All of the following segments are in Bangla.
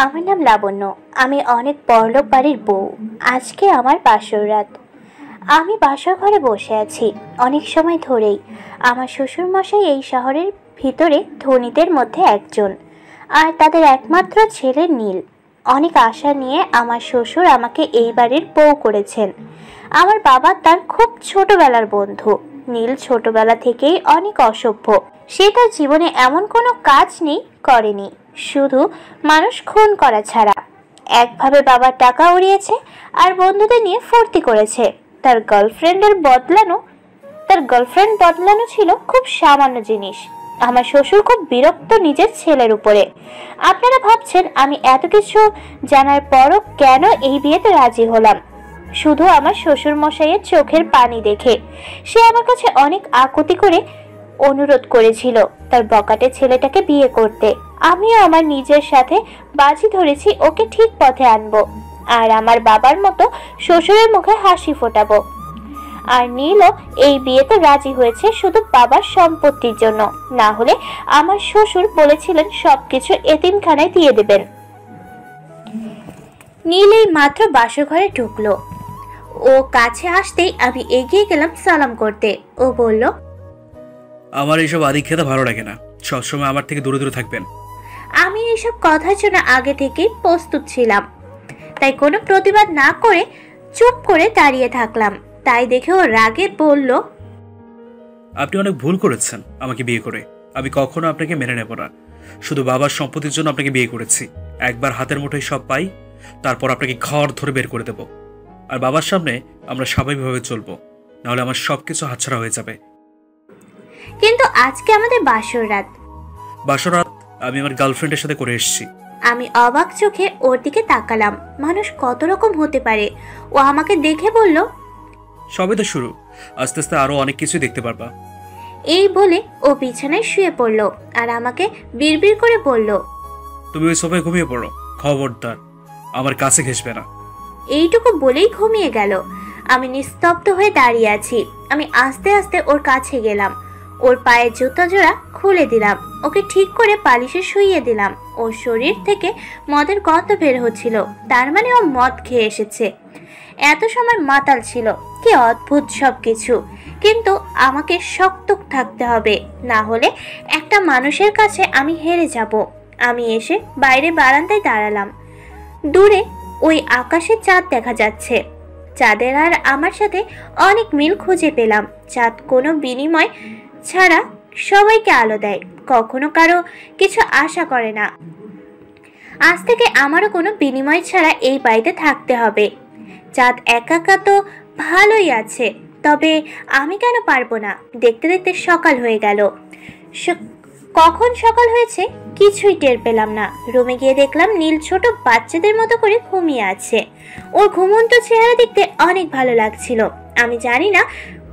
আমার নাম লাবণ্য। আমি অনেক বড়লোক বাড়ির বউ। আজকে আমার বাসর রাত। আমি বাসর ঘরে বসে আছি অনেক সময় ধরেই। আমার শ্বশুরমশাই এই শহরের ভিতরে ধনীদের মধ্যে একজন, আর তাদের একমাত্র ছেলে নীল। অনেক আশা নিয়ে আমার শ্বশুর আমাকে এই বাড়ির বউ করেছেন। আমার বাবা তার খুব ছোটবেলার বন্ধু। নীল ছোটবেলা থেকেই অনেক অসভ্য। সে তার জীবনে এমন কোনো কাজ নেই করেনি, শুধু মানুষ খুন করা ছাড়া। একভাবে বাবার টাকা উড়িয়েছে আর বন্ধুদের নিয়ে ফুর্তি করেছে। তার গার্লফ্রেন্ড বদলানো ছিল খুব সামান্য জিনিস। আমার শ্বশুর খুব বিরক্ত নিজের ছেলের উপরে। আপনারা ভাবছেন আমি এত কিছু জানার পরও কেন এই বিয়েতে রাজি হলাম? শুধু আমার শ্বশুর মশাইয়ের চোখের পানি দেখে। সে আমার কাছে অনেক আকুতি করে অনুরোধ করেছিল তার বকাটে ছেলেটাকে বিয়ে করতে। আমিও আমার নিজের সাথে বাজি ধরেছি ওকে ঠিক পথে আনবো, আর আমার বাবার মতো শ্বশুরের মুখে হাসি ফোটাবো। আর নীলও এই বিয়েতে রাজি হয়েছে শুধু বাবার সম্পত্তির জন্য। না হলে আমার শ্বশুর বলেছিলেন সবকিছু এতিমখানায় দিয়ে দেবেন। নীল এই মাত্র বাসর ঘরে ঢুকলো। ও কাছে আসতেই আমি এগিয়ে গেলাম সালাম করতে। ও বলল, আমার এইসব আদি খেতে ভালো লাগে না, সবসময় আমার থেকে দূরে দূরে থাকবেন। আমি এইসব কথার জন্য আগে থেকেই প্রস্তুত ছিলাম, তাই কোনো প্রতিবাদ না করে চুপ করে দাঁড়িয়ে থাকলাম। তাই দেখে ও রাগে বলল, আপনি অনেক ভুল করেছেন আমাকে বিয়ে করে। আমি কখনো আপনাকে মেনে নেব না। শুধু বাবার সম্পত্তির জন্য আপনাকে বিয়ে করেছি। একবার হাতের মুঠোয় সব পাই, তারপর আপনাকে ঘর ধরে বের করে দেব। আর বাবার সামনে আমরা স্বাভাবিকভাবে চলবো, নাহলে আমার সবকিছু হাতছাড়া হয়ে যাবে। কিন্তু আজকে আমাদের বাসর রাত। বাসর রাত আমি আমার গার্লফ্রেন্ডের সাথে করে এসেছি। আমি অবাক চোখে ওর দিকে তাকালাম। মানুষ কত রকম হতে পারে। ও আমাকে দেখে বলল, সবে তো শুরু, আস্তে আস্তে আরো অনেক কিছু দেখতে পারবা। এই বলে ও বিছানায় শুয়ে পড়ল আর আমাকে বিড়বিড় করে বলল, তুমি ওই সোফায় ঘুমিয়ে পড়ো, খবরদার আমার কাছে ঘেসবে না। এইটুকু বলেই ঘুমিয়ে গেল। আমি নিস্তব্ধ হয়ে দাঁড়িয়ে আছি। আমি আস্তে আস্তে ওর কাছে গেলাম, ওর পায়ের জুতা জোড়া খুলে দিলাম, ওকে ঠিক করে বালিশে শুইয়ে দিলাম। ওর শরীর থেকে মদের গন্ধ বের হচ্ছিল, তার মানে ও মদ খেয়ে এসেছে। এত সময় মাতাল ছিল। কি অদ্ভুত সব কিছু। কিন্তু আমাকে শক্ত থাকতে হবে, না হলে একটা মানুষের কাছে আমি হেরে যাব। আমি এসে বাইরে বারান্দায় দাঁড়ালাম। দূরে ওই আকাশে চাঁদ দেখা যাচ্ছে। চাঁদের আর আমার সাথে অনেক মিল খুঁজে পেলাম। চাঁদ কোনো বিনিময় ছাড়া সবাইকে আলো দেয়, কখনো কারো কিছু আশা করে না। আজ থেকে আমারও কোনো বিনিময় ছাড়া এই বাড়িতে থাকতে হবে। চাঁদ একা একা তো ভালোই আছে, তবে আমি কেন পারবো না? দেখতে দেখতে সকাল হয়ে গেল। কখন সকাল হয়েছে কিছুই টের পেলাম না। রুমে গিয়ে দেখলাম নীল ছোট বাচ্চাদের মতো করে ঘুমিয়ে আছে। ওর ঘুমন্ত চেহারা দেখতে অনেক ভালো লাগছিল। আমি জানি না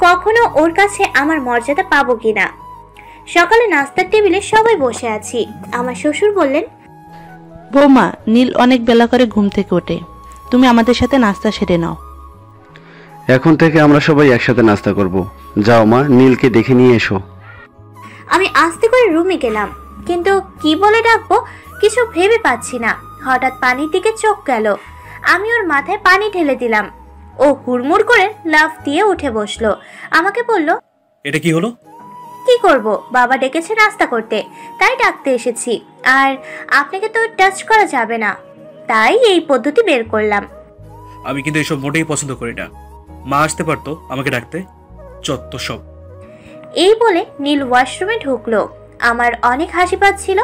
কখনো ওর কাছে আমার মর্যাদা পাবো কিনা। সকালে নাস্তার টেবিলে সবাই বসে আছি। আমার শ্বশুর বললেন, বৌমা, নীল অনেক বেলা করে ঘুম থেকে ওঠে, তুমি আমাদের সাথে নাস্তা সেরে নাও। এখন থেকে আমরা সবাই একসাথে নাস্তা করব। যাও মা, নীলকে দেখে নিয়ে এসো। আমি আস্তে করে রুমে গেলাম, কিন্তু কি বলে ডাকবো কিছু ভেবে পাচ্ছি না। হঠাৎ পানির দিকে চোখ গেল। আমি ওর মাথায় পানি ঢেলে দিলাম। ও হুড়মুড় করে লাফ দিয়ে উঠে বসলো। আমাকে বলল, এটা কি হলো? কি করব, বাবা ডেকেছে নাস্তা করতে, তাই ডাকতে এসেছি। আর আপনাকে তো টাচ করা যাবে না, তাই এই পদ্ধতি বের করলাম। আমি কিন্তু এসব মোটেই পছন্দ করি না। মা আসতে পারতো আমাকে ডাকতে। চত্ব সব। এই বলে নীল ওয়াশরুমে ঢুকলো। আমার অনেক হাসি পাচ্ছিল।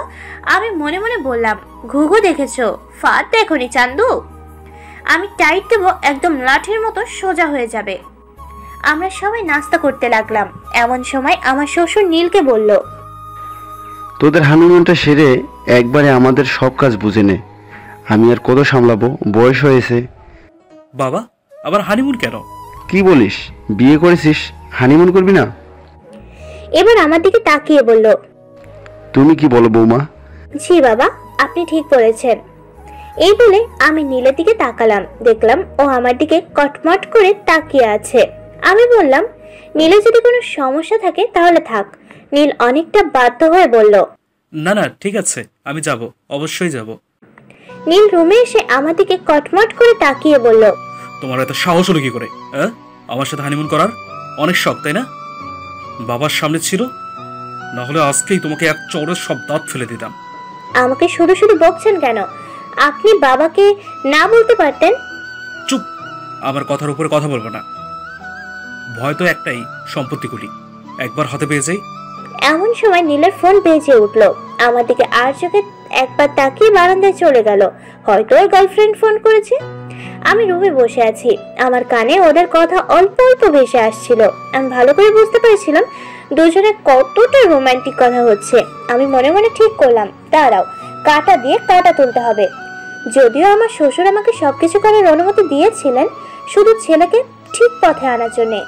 আমি মনে মনে বললাম, ঘুঘু দেখেছো, ফাঁদ দেখোনি চান্দু? আমি টাইট দেবো, একদম লাঠির মতো সোজা হয়ে যাবে। আমরা সবাই নাস্তা করতে লাগলাম। এমন সময় আমার শ্বশুর নীলকে বলল, তোদের হানিমুনটা সেরে একবারে আমাদের সব কাজ বুঝে নে। আমি আর কত সামলাবো, বয়স হয়েছে। বাবা, আবার হানিমুন কেন? কি বলিস, বিয়ে করেছিস, হানিমুন করবি না? এবার আমার দিকে তাকিয়ে বলল, তুমি কি বলো বৌমা? জি বাবা, আপনি ঠিক বলেছেন। এই বলে আমি নীলের দিকে তাকালাম। দেখলাম ও আমার দিকে কটমট করে তাকিয়ে আছে। আমি বললাম, নীলে যদি কোনো সমস্যা থাকে তাহলে থাক। নীল অনেকটা বাধ্য হয়ে বলল, না না, ঠিক আছে, আমি যাব, অবশ্যই যাব। নীল রুমে এসে আমার দিকে কটমট করে তাকিয়ে বলল, তোমার এত সাহস হলো কি করে? হ্যাঁ, আমার সাথে হানিমুন করার অনেক শখ, তাই না? বাবার সামনে ছিল, না হলে আজকেই তোমাকে এক চড়ে সব দাঁত ফেলে দিতাম। আমাকে শুধু শুধু বকছেন কেন? আপনি বাবাকে না বলতে পারতেন। চুপ, আমার কথার উপরে কথা বলবো না। ভয় তো একটাই, সম্পত্তিগুলি একবার হাতে পেয়ে যাই। এমন সময় নীলের ফোন বেজে উঠল। আমার দিকে আর চোখে একবার তাকিয়ে বারান্দায় চলে গেল। হয়তো ওর গার্লফ্রেন্ড ফোন করেছে। আমি রুমে বসে আছি, আমার কানে ওদের কথা অল্প অল্প ভেসে আসছিল। আমি ভালো করে বুঝতে পেরেছিলাম দুজনে কতটা রোমান্টিক কথা হচ্ছে। আমি মনে মনে ঠিক করলাম, দাঁড়াও, কাঁটা দিয়ে কাঁটা তুলতে হবে। যদিও আমার শ্বশুর আমাকে সবকিছু করার অনুমতি দিয়েছিলেন, শুধু ছেলেকে ঠিক পথে আনার জন্যে।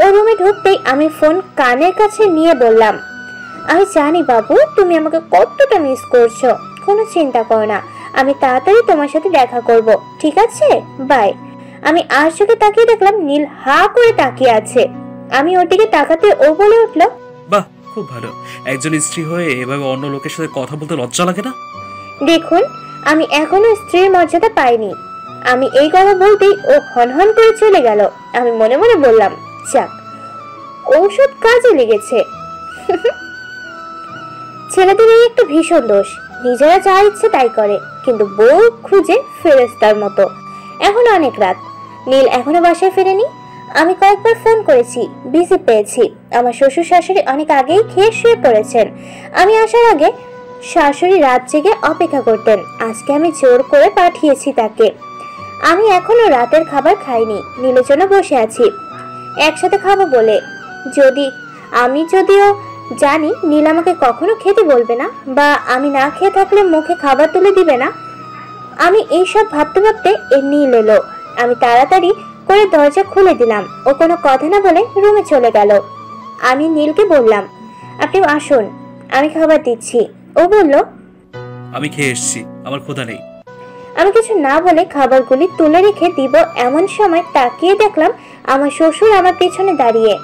ও রুমে ঢুকতেই আমি ফোন কানের কাছে নিয়ে বললাম, আমি জানি বাবু তুমি আমাকে কতটা মিস করছো। কোনো চিন্তা করো না, আমি তাড়াতাড়ি তোমার সাথে দেখা করব, ঠিক আছে? বাই। আমি আর চোখে তাকিয়ে দেখলাম নীল হা করে তাকিয়ে আছে। আমি ওর দিকে তাকাতে ও বলে উঠল, বাহ, খুব ভালো। একজন স্ত্রী হয়ে এভাবে অন্য লোকের সাথে কথা বলতে লজ্জা লাগে না? দেখুন, আমি এখনো স্ত্রীর মর্যাদা পাইনি। আমি এই কথা বলতেই ও হনহন করে চলে গেল। আমি মনে মনে বললাম, যাক, ঔষধ কাজে লেগেছে। ছেলেদের এই একটা ভীষণ দোষ, নিজেরা যা ইচ্ছে তাই করে, কিন্তু বউ খুঁজে ফেরেশতার মতো। এখন অনেক রাত, নীল এখনো বাসায় ফেরেনি। আমি কয়েকবার ফোন করেছি, বিজি পেয়েছি। আমার শ্বশুর শাশুড়ি অনেক আগেই খেয়ে শুয়ে পড়েছেন। আমি আসার আগে শাশুড়ি রাত জেগে অপেক্ষা করতেন। আজকে আমি জোর করে পাঠিয়েছি তাকে। আমি এখনো রাতের খাবার খাইনি, নীলের জন্য বসে আছি একসাথে খাবো বলে। যদিও জানি নীল আমাকে কখনো খেতে বলবে না, বা আমি না খেয়ে থাকলে মুখে খাবার তুলে দিবে না। আমি এইসব ভাবতে ভাবতে নীল এলো। আমি তাড়াতাড়ি করে দরজা খুলে দিলাম। ও কোনো কথা না বলে রুমে চলে গেল। আমি নীলকে বললাম, আপনি আসুন, আমি খাবার দিচ্ছি। ও বলল, আমি খেয়ে এসেছি, আমার ক্ষুধা নেই। আমি কিছু না বলে খাবারগুলি তুলে রেখে দিব এমন সময় তাকিয়ে দেখলাম আমার শ্বশুর আমার পেছনে দাঁড়িয়ে।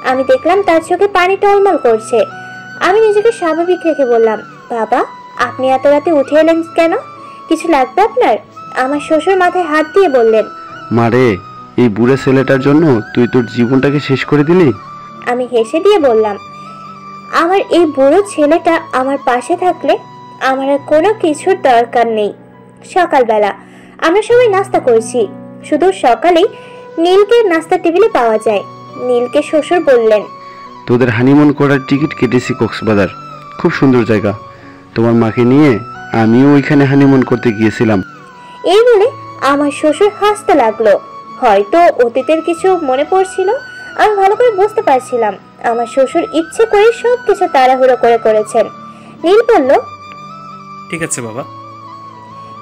আমি দেখলাম তার চোখে পানি টলমল করছে। আমি নিজেকে স্বাভাবিক রেখে বললাম, বাবা, আপনি এত রাতে উঠে এলেন কেন? কিছু লাগবে আপনার? আমার শ্বশুর মাথায় হাত দিয়ে বললেন, মারে, এই বুড়ো ছেলেটার জন্য তুই তোর জীবনটাকে শেষ করে দিলি। আমি হেসে দিয়ে বললাম, আমার এই বুড়ো ছেলেটা আমার পাশে থাকলে আমার আর কোনো কিছুর দরকার নেই। সকালবেলা আমরা সবাই নাস্তা করছি। শুধু সকালেই নীলকে নাস্তা টেবিলে পাওয়া যায়। নীলকে শ্বশুর বললেন, তোদের হানিমুন করার টিকিট কেটেছি কক্সবাজার, খুব সুন্দর জায়গা। তোমার মাকে নিয়ে আমিও ওইখানে হানিমুন করতে গিয়েছিলাম। এই বলে আমার শ্বশুর হাসতে লাগলো। হয়তো অতীতের কিছু মনে পড়ছিল, আমি ভালো করে বুঝতে পারছিলাম। আমার শ্বশুর ইচ্ছে করে সবকিছু তাড়াহুড়ো করে করেছেন। নীল বলল, ঠিক আছে বাবা।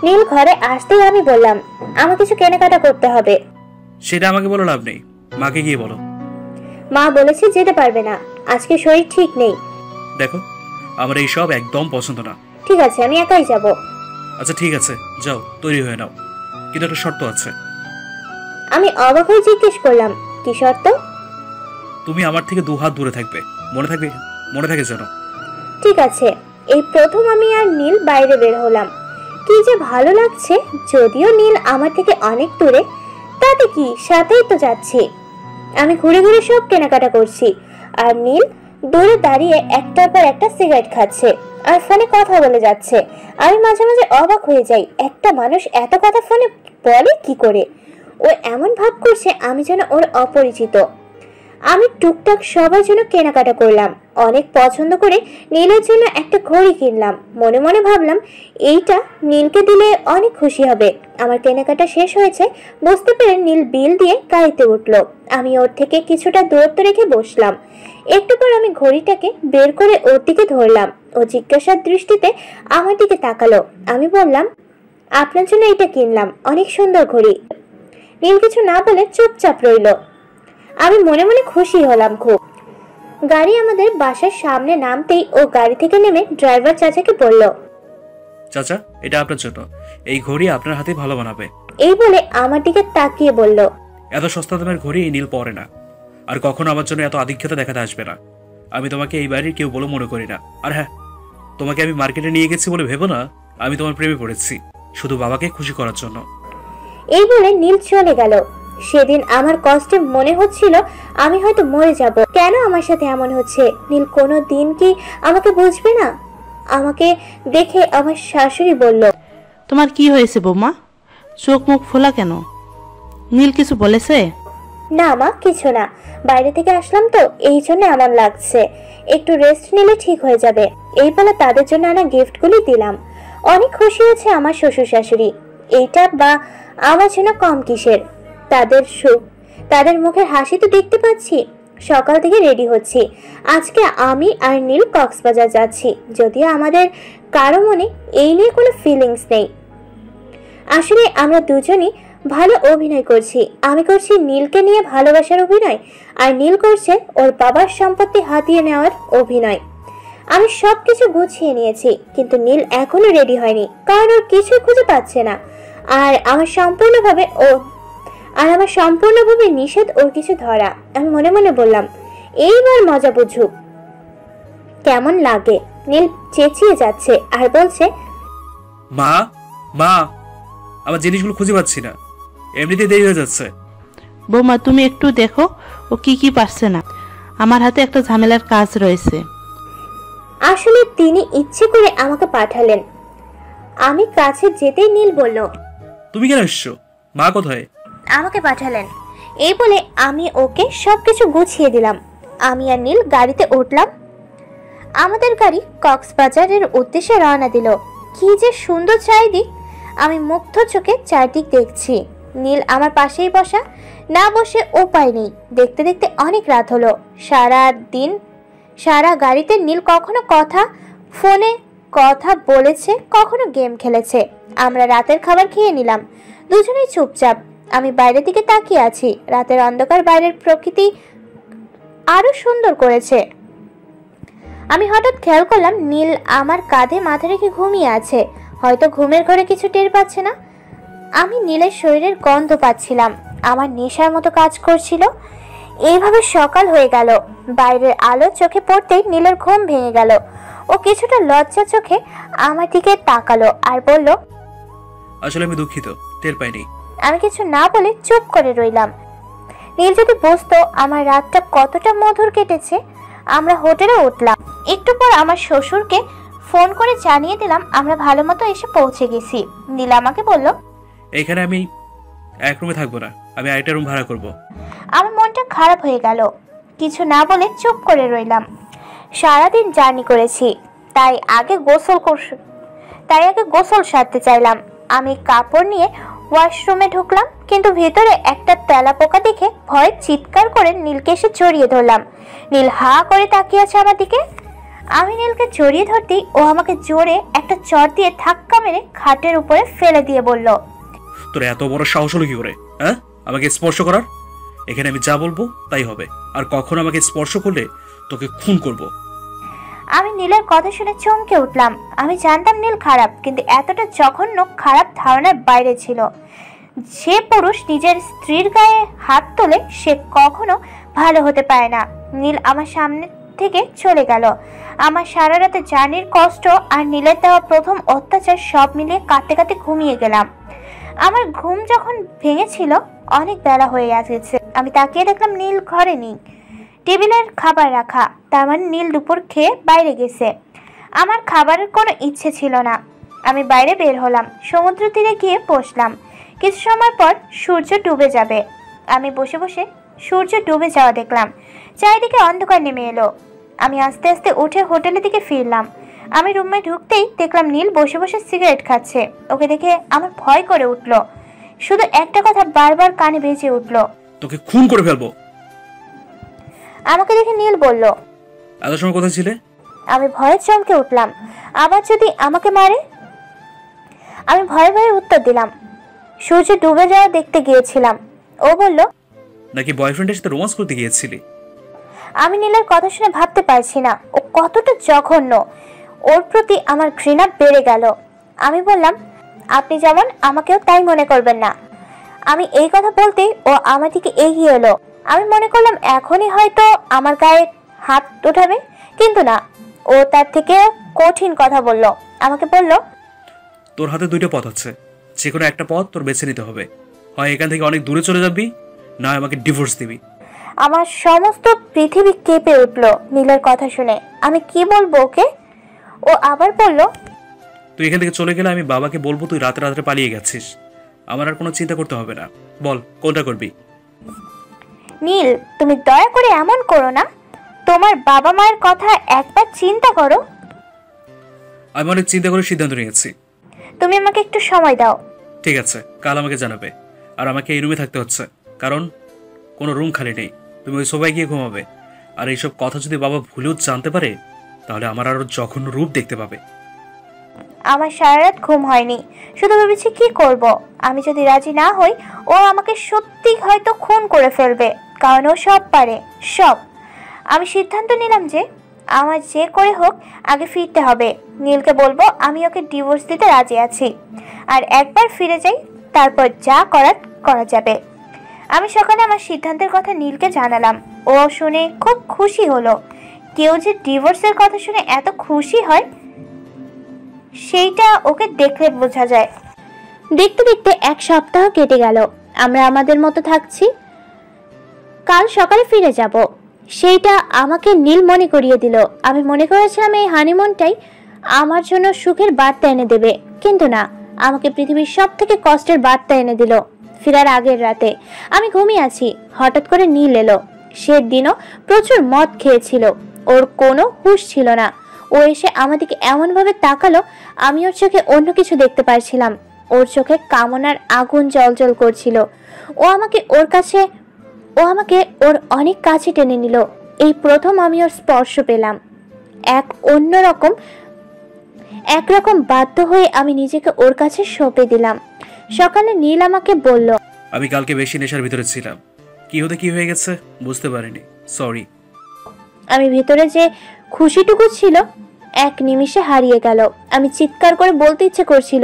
নীল ঘরে আসতেই আমি বললাম, আমার কিছু কেনাকাটা করতে হবে। সেটা আমাকে বলো লাভ নেই, মাকে গিয়ে বলো। মা বলেছে যেতে পারবে না, আজকে শরীর ঠিক নেই। দেখো, আমার এই সব একদম পছন্দ না। ঠিক আছে, আমি একাই যাব। আচ্ছা ঠিক আছে, যাও, তৈরি হয়ে নাও, কিন্তু একটা শর্ত আছে। আমি অবাক হয়ে জিজ্ঞেস করলাম, কি শর্ত? তুমি আমার থেকে 2 হাত দূরে থাকবে, মনে থাকবে? মনে থাকে যেন। ঠিক আছে। এই প্রথম আমি আর নীল বাইরে বের হলাম। কি যে ভালো লাগছে। যদিও নীল আমার থেকে অনেক দূরে, তাতে কি, সাথেই তো যাচ্ছি। আমি ঘুরে ঘুরে সব কেনাকাটা করছি, আর নীল দূরে দাঁড়িয়ে একটার পর একটা সিগারেট খাচ্ছে আর ফোনে কথা বলে যাচ্ছে। আমি মাঝে মাঝে অবাক হয়ে যাই, একটা মানুষ এত কথা ফোনে বলে কি করে? ও এমন ভাব করছে আমি যেন ওর অপরিচিত। আমি টুকটাক সবার জন্য কেনাকাটা করলাম। অনেক পছন্দ করে নীলের জন্য একটা ঘড়ি কিনলাম। মনে মনে ভাবলাম, এইটা নীলকে দিলে অনেক খুশি হবে। আমার কেনাকাটা শেষ হয়েছে বুঝতে পেরে নীল বিল দিয়ে গাড়িতে উঠলো। আমি ওর থেকে কিছুটা দূরত্ব রেখে বসলাম। একটু পর আমি ঘড়িটাকে বের করে ওর দিকে ধরলাম। ও জিজ্ঞাসার দৃষ্টিতে আমার দিকে তাকালো। আমি বললাম, আপনার জন্য এটা কিনলাম, অনেক সুন্দর ঘড়ি। নীল কিছু না বলে চুপচাপ রইল। আমি মনে মনে খুশি হলাম খুব। গাড়ি আমাদের বাসার সামনে নামতেই ও গাড়ি থেকে নেমে ড্রাইভার চাচাকে বলল, চাচা, এটা আপনার জন্য, এই ঘড়ি আপনার হাতে ভালো বানাবে। এই বলে আমার দিকে তাকিয়ে বলল, এত সস্তা দামের ঘড়ি এই নীল পরে না, আর কখনো আমার জন্য এত আধিক্যতা দেখাতে আসবে না। আমি তোমাকে এই বাড়ির কেউ বলে মনে করি না। আর হ্যাঁ, তোমাকে আমি মার্কেটে নিয়ে গেছি বলে ভেবো না আমি তোমার প্রেমে পড়েছি। শুধু বাবাকে খুশি করার জন্য। এই বলে নীল চলে গেল। সেদিন আমার কষ্টে মনে হচ্ছিল আমি হয়তো মরে যাব। কেন আমার সাথে এমন হচ্ছে? নীল কোনো দিন কি আমাকে বুঝবে না? আমাকে দেখে আমার শাশুড়ি বলল, তোমার কি হয়েছে বৌমা? চোখ মুখ ফোলা কেন? নীল কিছু বলেছে? না মা, কিছু না। বাইরে থেকে আসলাম তো, এই জন্য এমন লাগছে। একটু রেস্ট নিলে ঠিক হয়ে যাবে। এই বলে তাদের জন্য আনা গিফটগুলি দিলাম। অনেক খুশি হয়েছে আমার শ্বশুর শাশুড়ি। এইটা বা আমার জন্য কম কিসের? তাদের সুখ, তাদের মুখের হাসি তো দেখতে পাচ্ছি। সকাল থেকে রেডি হচ্ছি। আজকে আমি আর নীল কক্সবাজার যাচ্ছি। যদিও আমাদের কারো মনে এই নিয়ে কোনো ফিলিংস নেই। আসলে আমরা দুজনই ভালো অভিনয় করছি। আমি করছি নীলকে নিয়ে ভালোবাসার অভিনয়, আর নীল করছে ওর বাবার সম্পত্তি হাতিয়ে নেওয়ার অভিনয়। আমি সবকিছু গুছিয়ে নিয়েছি, কিন্তু নীল এখনো রেডি হয়নি, কারণ ওর কিছুই খুঁজে পাচ্ছে না। আর আমার সম্পূর্ণভাবে নিষেধ ওর কিছু ধরা। আমি মনে মনে বললাম, এইবার মজা বুঝুক কেমন লাগে। নীল চেঁচিয়ে যাচ্ছে আর বলছে, মা মা, আমার জিনিসগুলো খুঁজে পাচ্ছি না, এমনিতে দেরি হয়ে যাচ্ছে। বৌমা তুমি একটু দেখো ও কি কি পারছে না। আমার হাতে একটা ঝামেলার কাজ রয়েছে। আসলে তিনি ইচ্ছে করে আমাকে পাঠালেন। আমি কাছে যেতেই নীল বলল, তুমি কেন এসছো? মা কোথায়? আমাকে পাঠালেন। এই বলে আমি ওকে সবকিছু গুছিয়ে দিলাম। আমি আর নীল গাড়িতে উঠলাম। আমাদের গাড়ি কক্সবাজারের উদ্দেশ্যে রওনা দিল। কি যে সুন্দর চারিদিক! আমি মুগ্ধ চোখে চারদিক দেখছি। নীল আমার পাশেই বসা। না বসে উপায় নেই। দেখতে দেখতে অনেক রাত হলো। সারা গাড়িতে নীল কখনো ফোনে কথা বলেছে, কখনো গেম খেলেছে। আমরা রাতের খাবার খেয়ে নিলাম। দুজনেই চুপচাপ। আমি বাইরের দিকে তাকিয়ে আছি। রাতের অন্ধকার বাইরের প্রকৃতি আরো সুন্দর করেছে। আমি হঠাৎ খেয়াল করলাম নীল আমার কাঁধে মাথা রেখে ঘুমিয়ে আছে। হয়তো ঘুমের ঘরে কিছু টের পাচ্ছে না। আমি নীলের শরীরের গন্ধ পাচ্ছিলাম। আমার নেশার মতো কাজ করছিল। এইভাবে সকাল হয়ে গেল। বাইরের আলো চোখে পড়তেই নীলের ঘুম ভেঙে গেল। ও কিছুটা লজ্জা চোখে আমার দিকে তাকালো আর বলল, আসলে আমি দুঃখিত, টের পাইনি। আমি কিছু না বলে চুপ করে রইলাম। নীল যদি বুঝতো আমার রাতটা কতটা মধুর কেটেছে। আমরা হোটেলে উঠলাম। একটু পর আমার শ্বশুরকে ফোন করে জানিয়ে দিলাম আমরা ভালো মতো এসে পৌঁছে গেছি। নীল আমাকে বলল, এখানে আমি এক রুমে থাকবো না, আমি আরেকটা রুম ভাড়া করব। আমার মনটা খারাপ হয়ে গেল। কিছু না বলে চুপ করে রইলাম। সারাদিন জার্নি করেছি, তাই আগে গোসল সারতে চাইলাম। আমি কাপড় নিয়ে ওয়াশরুমে ঢুকলাম, কিন্তু ভেতরে একটা তেলাপোকা দেখে ভয়ে চিৎকার করে নীলকে এসে জড়িয়ে ধরলাম। নীল হা করে তাকিয়ে আছে আমার দিকে। আমি নীলকে জড়িয়ে ধরতেই ও আমাকে জোরে একটা চর দিয়ে ধাক্কা মেরে খাটের উপরে ফেলে দিয়ে বলল, তোর এত বড় সাহস হলো কি করে, হ্যাঁ, আমাকে স্পর্শ করার? এখানে আমি যা বলবো তাই হবে, আর কখনো আমাকে স্পর্শ করলে তোকে খুন করব। আমি নীলের কথা শুনে চমকে উঠলাম। আমি জানতাম নীল খারাপ, কিন্তু এতটা জঘন্য খারাপ ধারণার বাইরে ছিল। যে পুরুষ নিজের স্ত্রীর গায়ে হাত তোলে সে কখনো ভালো হতে পারে না। নীল আমার সামনে থেকে চলে গেল। আমার সারা রাতে জার্নির কষ্ট আর নীলের দেওয়া প্রথম অত্যাচার সব মিলিয়ে কাঁদতে কাঁদতে ঘুমিয়ে গেলাম। আমার ঘুম যখন ভেঙেছিল অনেক বেলা হয়ে গেছে। আমি তাকিয়ে দেখলাম নীল ঘরে নেই। টেবিলের খাবার রাখা, তার মানে নীল দুপুর খেয়ে বাইরে গেছে। আমার খাবারের কোনো ইচ্ছে ছিল না। আমি বাইরে বের হলাম। সমুদ্র তীরে গিয়ে বসলাম। কিছু সময় পর সূর্য ডুবে যাবে। আমি বসে বসে সূর্য ডুবে যাওয়া দেখলাম। চারিদিকে অন্ধকার নেমে এলো। আমি আস্তে আস্তে উঠে হোটেলের দিকে ফিরলাম। আমি রুমে ঢুকতেই দেখলাম নীল বসে বসে সিগারেট খাচ্ছে। ওকে দেখে আমার ভয় করে উঠল। শুধু একটা কথা বারবার কানে বেজে উঠল, তোকে খুন করে ফেলবো। আমাকে দেখে নীল বলল, এত সময় কোথায় ছিলে? আমি ভয়ে চমকে উঠলাম। আবার যদি আমাকে মারে? আমি ভয়ে ভয়ে উত্তর দিলাম, সূর্য ডুবে যাওয়া দেখতে গিয়েছিলাম। ও বলল, নাকি বয়ফ্রেন্ডের সাথে রোমান্স করতে গিয়েছিলি? আমি নীলের কথা শুনে ভাবতে পারছি না ও কতটা জঘন্য। ওর প্রতি আমার ঘৃণা বেড়ে গেল। আমি বললাম, আপনি যেমন আমাকেও তাই মনে করবেন না। আমি এই কথা বলতেই ও আমার দিকে এগিয়ে এলো। আমি মনে করলাম এখনই হয়তো আমার গায়ে হাত উঠাবে, কিন্তু না, ও তার থেকে কঠিন কথা বলল। আমাকে বলল, তোর হাতে দুইটা পথ আছে, যে কোনো একটা পথ তোর বেছে নিতে হবে। হয় এখান থেকে অনেক দূরে চলে যাবি, না আমাকে ডিভোর্স দিবি। আমার সমস্ত পৃথিবী কেঁপে উঠল নীলের কথা শুনে। আমি কি বলবো ওকে? ও আবার বলল, তুই এখান থেকে চলে গেলে আমি বাবাকে বলবো তুই রাতে রাতে পালিয়ে গেছিস। আমার আর কোনো চিন্তা করতে হবে না। বল কোনটা করবি? নীল তুমি দয়া করে এমন করো না। তোমার বাবা মায়ের কথা একবার চিন্তা করো। আমি অনেক চিন্তা করে সিদ্ধান্ত নিয়েছি। তুমি আমাকে একটু সময় দাও। ঠিক আছে, কাল আমাকে জানাবে। আর আমাকে এই রুমে থাকতে হচ্ছে, কারণ কোনো রুম খালি নেই। তুমি ওই সোফায় গিয়ে ঘুমাবে। আর এইসব কথা যদি বাবা ভুলেও জানতে পারে, তাহলে আমার আরো জঘন্য রূপ দেখতে পাবে। আমার সারা রাত ঘুম হয়নি, শুধু ভেবেছি কি করব। আমি যদি রাজি না হই, ও আমাকে সত্যি হয়তো খুন করে ফেলবে, কারণ ও সব পারে, সব। আমি সিদ্ধান্ত নিলাম যে আমার যে করে হোক আগে ফিরতে হবে। নীলকে বলবো আমি ওকে ডিভোর্স দিতে রাজি আছি, আর একবার ফিরে যাই, তারপর যা করার করা যাবে। আমি সকালে আমার সিদ্ধান্তের কথা নীলকে জানালাম। ও শুনে খুব খুশি হলো। কেউ যে ডিভোর্সের কথা শুনে এত খুশি হয়, সেইটা ওকে দেখলে বোঝা যায়। দেখতে দেখতে এক সপ্তাহ কেটে গেল। আমরা আমাদের মতো থাকছি। কাল সকালে ফিরে যাব, সেইটা আমাকে নীল মনে করিয়ে দিল। আমি মনে করেছিলাম এই হানিমুনটাই আমার জন্য সুখের বার্তা এনে দেবে, কিন্তু না, আমাকে পৃথিবীর সব থেকে কষ্টের বার্তা এনে দিল। ফেরার আগের রাতে আমি ঘুমিয়ে আছি, হঠাৎ করে নীল এলো। সেদিনও প্রচুর মদ খেয়েছিল, ওর কোনো হুঁশ ছিল না। ও এসে আমাদেরকে এমনভাবে তাকালো, আমি ওর চোখে অন্য কিছু দেখতে পারছিলাম। ওর চোখে কামনার আগুন জ্বলজ্বল করছিল। ও আমাকে ওর অনেক কাছে টেনে নিল। এই প্রথম আমি ওর স্পর্শ পেলাম। একরকম বাধ্য হয়ে আমি নিজেকে ওর কাছে সঁপে দিলাম। সকালে নীল আমাকে বলল, আমি কালকে বেশি নেশার ভিতরে ছিলাম। কি হতে কি হয়ে গেছে বুঝতে পারিনি, সরি। আমি ভিতরে যে খুশিটুকু ছিল এক নিমিষে হারিয়ে গেল। আমি চিৎকার করে বলতে ইচ্ছে করছিল,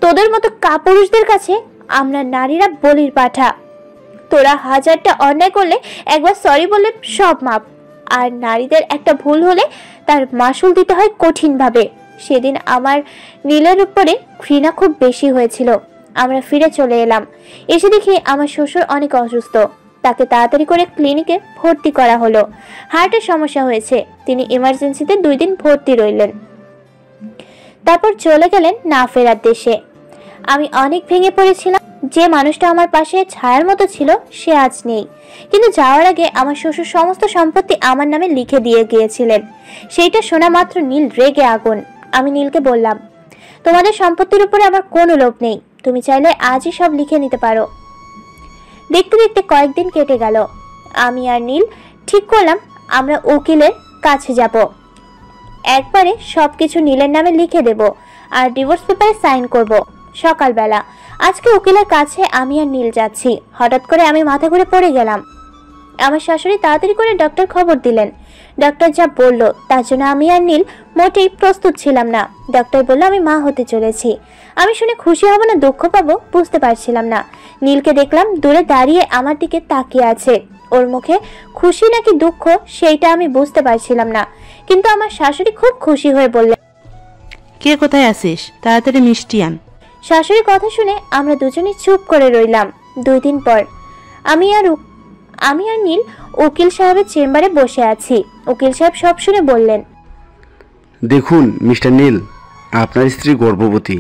তোদের মতো কাপুরুষদের কাছে আমরা নারীরা বলির পাঠা। তোরা হাজারটা অন্যায় করলে একবার সরি বললে সব মাপ, আর নারীদের একটা ভুল হলে তার মাসুল দিতে হয় কঠিনভাবে। সেদিন আমার নীলের উপরে ঘৃণা খুব বেশি হয়েছিল। আমরা ফিরে চলে এলাম। এসে দেখি আমার শ্বশুর অনেক অসুস্থ। তাকে তাড়াতাড়ি করে ক্লিনিকে ভর্তি করা হলো। হার্টের সমস্যা হয়েছে। তিনি ইমার্জেন্সিতে 2 দিন ভর্তি রইলেন, তারপর চলে গেলেন না ফেরার দেশে। আমি অনেক ভেঙে পড়েছিলাম। যে মানুষটা আমার পাশে ছায়ার মতো ছিল সে আজ নেই। কিন্তু যাওয়ার আগে আমার শ্বশুর সমস্ত সম্পত্তি আমার নামে লিখে দিয়ে গিয়েছিলেন। সেইটা শোনা মাত্র নীল রেগে আগুন। আমি নীলকে বললাম, তোমাদের সম্পত্তির উপরে আমার কোনো লোভ নেই, তুমি চাইলে আজই সব লিখে নিতে পারো। দেখতে দেখতে কয়েকদিন কেটে গেল। আমি আর নীল ঠিক করলাম আমরা উকিলের কাছে যাব, একবারে সবকিছু নীলের নামে লিখে দেব আর ডিভোর্স পেপারে সাইন করব। সকালবেলা আজকে উকিলের কাছে আমি আর নীল যাচ্ছি। হঠাৎ করে আমি মাথা ঘুরে পড়ে গেলাম। আমার শাশুড়ি তাড়াতাড়ি করে ডক্টর খবর দিলেন। ডক্টর যা বলল তার জন্য আমি আর নীল মোটেই প্রস্তুত ছিলাম না। ডক্টর বলল আমি মা হতে চলেছি। আমি শুনে খুশি হব না দুঃখ পাবো বুঝতে পারছিলাম না। নীলকে দেখলাম দূরে দাঁড়িয়ে আমার দিকে তাকিয়ে আছে। ওর মুখে খুশি নাকি দুঃখ সেইটা আমি বুঝতে পারছিলাম না, কিন্তু আমার শাশুড়ি খুব খুশি হয়ে বললেন, কে কোথায় আছিস, তাড়াতাড়ি মিষ্টি আন। শাশুড়ির কথা শুনে আমরা দুজনেই চুপ করে রইলাম। 2 দিন পর আমি আর নীল উকিল সাহেবের চেম্বারে বসে আছি। উকিল সাহেব সব শুনে বললেন, দেখুন মিস্টার নীল, আপনার স্ত্রী গর্ভবতী।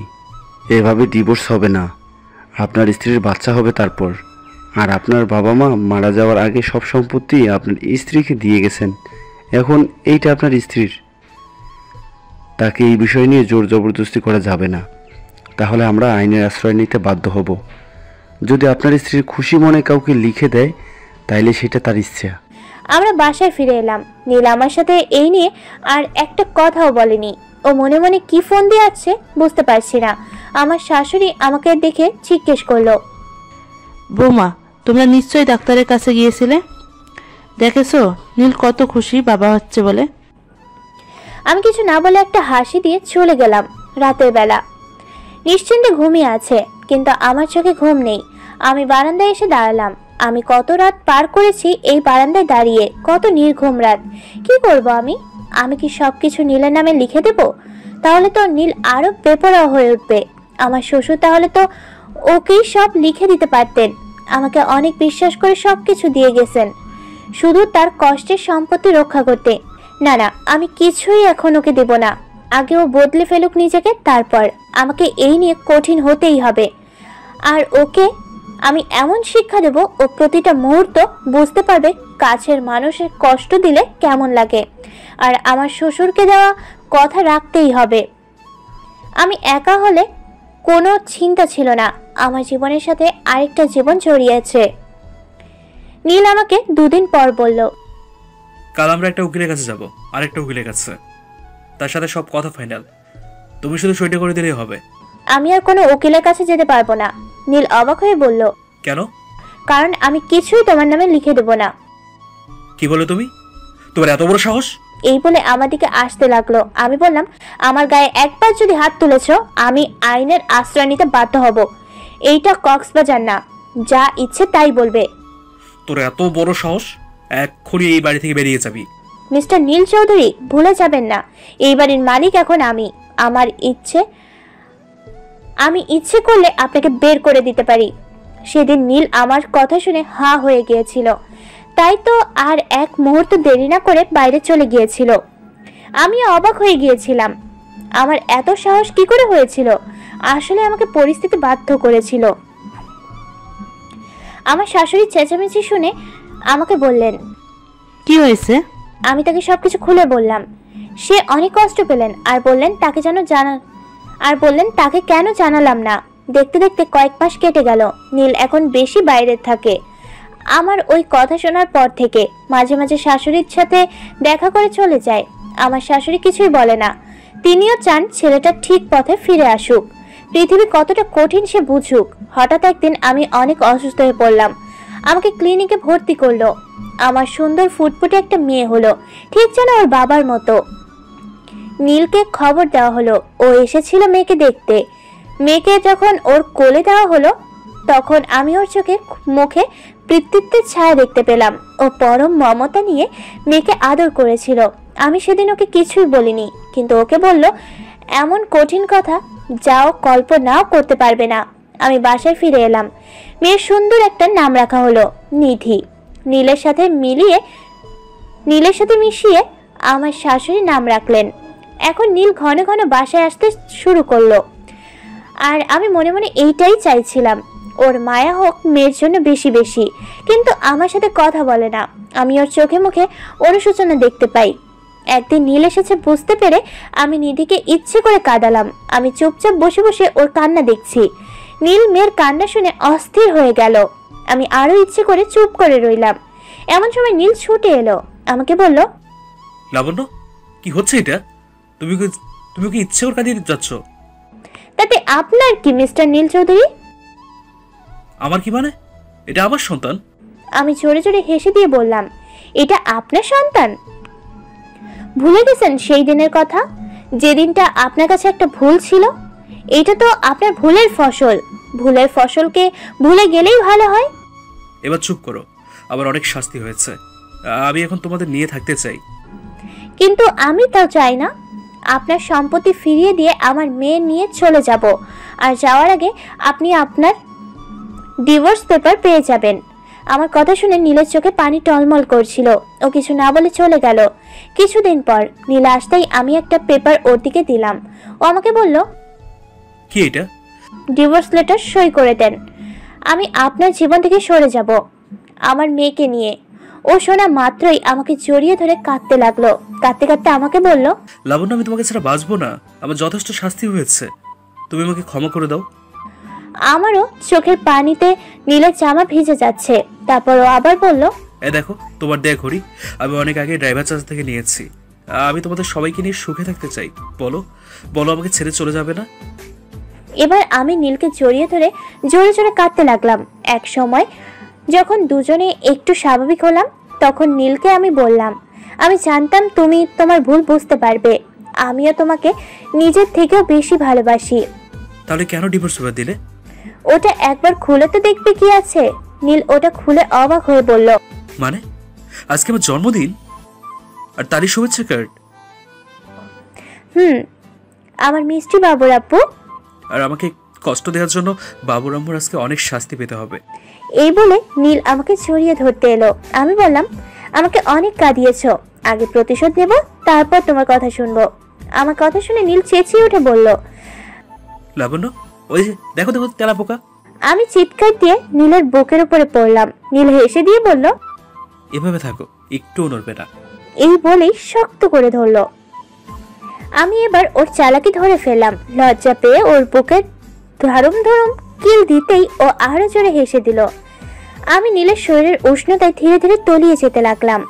এভাবে ডিভোর্স হবে না। আপনার স্ত্রীর বাচ্চা হবে তারপর। আর আপনার বাবা মা মারা যাওয়ার আগে সব সম্পত্তি আপনার স্ত্রীকে দিয়ে গেছেন। এখন এইটা আপনার স্ত্রীর। তাকে এই বিষয় নিয়ে জোর জবরদস্তি করা যাবে না, তাহলে আমরা আইনের আশ্রয় নিতে বাধ্য হব। যদি আপনার স্ত্রীর খুশি মনে কাউকে লিখে দেয় তাইলে সেটা তার ইচ্ছা। আমরা বাসায় ফিরে এলাম। নীল আমার সাথে এই নিয়ে আর একটা কথাও বলেনি। ও মনে মনে কি ফোন দিয়ে আছে বুঝতে পারছি না। আমার শাশুড়ি আমাকে দেখে জিজ্ঞেস করলো, বৌমা, তোমরা নিশ্চয়ই ডাক্তারের কাছে গিয়েছিলে, দেখেছো নীল কত খুশি বাবা হচ্ছে বলে। আমি কিছু না বলে একটা হাসি দিয়ে চলে গেলাম। রাতের বেলা নিশ্চিন্তে ঘুমিয়ে আছে, কিন্তু আমার চোখে ঘুম নেই। আমি বারান্দায় এসে দাঁড়ালাম। আমি কত রাত পার করেছি এই বারান্দায় দাঁড়িয়ে, কত নির্ঘুম রাত। কি করব আমি কি সবকিছু নীলের নামে লিখে দেব? তাহলে তো নীল আরো বেপরোয়া হয়ে উঠবে। আমার শ্বশুর তাহলে তো ওকেই সব লিখে দিতে পারতেন। আমাকে অনেক বিশ্বাস করে সবকিছু দিয়ে গেছেন শুধু তার কষ্টের সম্পত্তি রক্ষা করতে। না না, আমি কিছুই এখন ওকে দেব না। আগে ও বদলে ফেলুক নিজেকে, তারপর আমাকে এই নিয়ে কঠিন হতেই হবে। আর ওকে আমি এমন শিক্ষা দেব ও প্রতিটা মুহূর্ত বুঝতে পারবে কাছের মানুষের কষ্ট দিলে কেমন লাগে। আর আমার শ্বশুরকে দেওয়া কথা রাখতেই হবে। আমি একা হলে কোনো চিন্তা ছিল না, আমার জীবনের সাথে আরেকটা জীবন জড়িয়েছে। নীল আমাকে 2 দিন পর বলল, কাল আমরা একটা উকিলের কাছে যাব, আরেকটা উকিলের কাছে, তার সাথে সব কথা ফাইনাল। তুমি শুধু সইটা করে দিলেই হবে। আমি আর কোনো উকিলের কাছে যেতে পারবো না। নীল অবাক হয়ে বলল, কেন? কারণ আমি কিছুই তোমার নামে লিখে দেব না। কি বলে তুমি? তোমার এত বড় সাহস? এই বলে আমার দিকে আসতে লাগলো। আমি বললাম, আমার গায়ে একবার যদি হাত তুলেছো আমি আইনের আশ্রয় নিতে বাধ্য হব। এইটা কক্সবাজার না, যা ইচ্ছে তাই বলবে। তোর এত বড় সাহস? এক্ষুনি এই বাড়ি থেকে বেরিয়ে যাবি। মিস্টার নীল চৌধুরী, ভুলে যাবেন না এই বাড়ির মালিক এখন আমি। আমি ইচ্ছে করলে আপনাকে বের করে দিতে পারি। সেদিন নীল আমার কথা শুনে হা হয়ে গিয়েছিল, তাই তো আর এক মুহূর্ত দেরি না করে বাইরে চলে গিয়েছিল। আমি অবাক হয়ে গিয়েছিলাম, আমার এত সাহস কি করে হয়েছিল। আসলে আমাকে পরিস্থিতি বাধ্য করেছিল। আমার শাশুড়ি চেঁচামেচি শুনে আমাকে বললেন, কি হয়েছে? আমি তাকে সবকিছু খুলে বললাম। সে অনেক কষ্ট পেলেন আর বললেন তাকে কেন জানালাম না। দেখতে দেখতে কয়েক মাস কেটে গেল। নীল এখন বেশি বাইরে থাকে। আমার ওই কথা শোনার পর থেকে মাঝে মাঝে শাশুড়ির সাথে দেখা করে চলে যায়। আমার শাশুড়ি কিছুই বলে না, তিনিও চান ছেলেটা ঠিক পথে ফিরে আসুক, পৃথিবী কতটা কঠিন সে বুঝুক। হঠাৎ একদিন আমি অনেক অসুস্থ হয়ে পড়লাম। আমাকে ক্লিনিকে ভর্তি করলো। আমার সুন্দর ফুটফুটে একটা মেয়ে হলো, ঠিক যেন ওর বাবার মতো। নীলকে খবর দেওয়া হলো, ও এসেছিল মেয়েকে দেখতে। মেয়েকে যখন ওর কোলে দেওয়া হলো তখন আমি ওর চোখে মুখে পিতৃত্বের ছায়া দেখতে পেলাম। ও পরম মমতা নিয়ে মেয়েকে আদর করেছিল। আমি সেদিন ওকে কিছুই বলিনি, কিন্তু ওকে বলল এমন কঠিন কথা যা ও কল্পনাও করতে পারবে না। আমি বাসায় ফিরে এলাম। মেয়ের সুন্দর একটা নাম রাখা হলো নিধি। নীলের সাথে মিশিয়ে আমার শাশুড়ি নাম রাখলেন। এখন নীল ঘন ঘন বাসায় আসতে শুরু করলো। আর আমি মনে মনে এইটাই চাইছিলাম, ওর মায়া হোক মেয়ের জন্য বেশি বেশি, কিন্তু আমার সাথে কথা বলে না। আমি ওর চোখে মুখে অনুশোচনা দেখতে পাই। একদিন নীল এসেছে বুঝতে পেরে আমি নিধিকে ইচ্ছে করে কাঁদালাম। আমি চুপচাপ বসে বসে ওর কান্না দেখছি। নীল মেয়ের কান্না শুনে অস্থির হয়ে গেল। আমি আরো ইচ্ছে করে চুপ করে রইলাম। এমন সময় নীল ছুটে এলো, আমাকে বলল, লাবণ্য, কি হচ্ছে এটা? তুমি কি ইচ্ছে করে কাঁদিয়ে যাচ্ছ? তাতে আপনার কি মিস্টার নীল চৌধুরী? আমার কি মানে? এটা আমার সন্তান। আমি জোরে জোরে হেসে দিয়ে বললাম, এটা আপনার সন্তান? ভুলে গেছেন সেই দিনের কথা, যেদিনটা আপনার কাছে একটা ভুল ছিল? এটা তো আপনার ভুলের ফসল। ভুলের ফসলকে ভুলে গেলেই ভালো হয়। এবার চুপ করো, আবার অনেক শাস্তি হয়েছে। আমি এখন তোমাদের নিয়ে থাকতে চাই। কিন্তু আমি তাও চাই না। আপনার সম্পত্তি ফিরিয়ে দিয়ে আমার মেয়ে নিয়ে চলে যাব, আর যাওয়ার আগে আপনি আপনার ডিভোর্স পেপার পেয়ে যাবেন। আমার কথা শুনে নীলের চোখে পানি টলমল করছিল। ও কিছু না বলে চলে গেল। কিছুদিন পর নীল আসতেই আমি একটা পেপার ওর দিকে দিলাম। ও আমাকে বলল, কি এটা? ডিভোর্স লেটার, সই করে দেন। আমি আপনার জীবন থেকে সরে যাব আমার মেয়েকে নিয়ে। ও শোনা মাত্রই আমাকে জড়িয়ে ধরে কাঁদতে লাগলো। কাঁদতে কাঁদতে আমাকে বলল, লাবণ্য, আমি তোমাকে ছাড়া বাঁচবো না। আমার যথেষ্ট শাস্তি হয়েছে, তুমি আমাকে ক্ষমা করে দাও। আমারও চোখের পানিতে নীলের জামা ভিজে যাচ্ছে। তারপর ও আবার বলল, দেখো, তোমার দেয়া ঘড়ি আমি অনেক আগে ড্রাইভার চার্জ থেকে নিয়েছি। আমি তোমাদের সবাইকে নিয়ে সুখে থাকতে চাই। বলো বলো, আমাকে ছেড়ে চলে যাবে না? এবার আমি নীলকে জড়িয়ে ধরে জোরে জোরে কাঁদতে লাগলাম। এক সময় যখন দুজনে একটু স্বাভাবিক হলাম তখন নীলকে আমি বললাম, আমি জানতাম তুমি তোমার ভুল বুঝতে পারবে। আমিও তোমাকে নিজের থেকেও বেশি ভালোবাসি। তাহলে কেন ডিভোর্স পেপার দিলে? ওটা একবার খুলে তো দেখবে কি আছে। নীল ওটা খুলে অবাক হয়ে বলল, মানে আজকে আমার জন্মদিন আর তারই শুভেচ্ছা কার্ড? আমার মিষ্টি বাবুর আপু। আর আমাকে কষ্ট দেওয়ার জন্য বাবুর আম্মুর আজকে অনেক শাস্তি পেতে হবে। এই বলে নীল আমাকে জড়িয়ে ধরতে এলো। আমি বললাম, আমাকে অনেক কাঁদিয়েছো, আগে প্রতিশোধ নেব, তারপর তোমার কথা শুনবো। আমার কথা শুনে নীল চেঁচিয়ে উঠে বলল, লাবণ্য, ওই যে দেখো দেখো তেলাপোকা। আমি চিৎকার দিয়ে নীলের বুকের উপরে পড়লাম। নীল হেসে দিয়ে বলল, এভাবে থাকো, একটু নড়বে না। এই বলেই শক্ত করে ধরলো। আমি এবার ওর চালাকি ধরে ফেললাম। লজ্জা পেয়ে ওর বুকে ধরম ধরম কিল দিতেই ও আরো জোরে হেসে দিল। আমি নীলের শরীরের উষ্ণতায় ধীরে ধীরে তলিয়ে যেতে লাগলাম।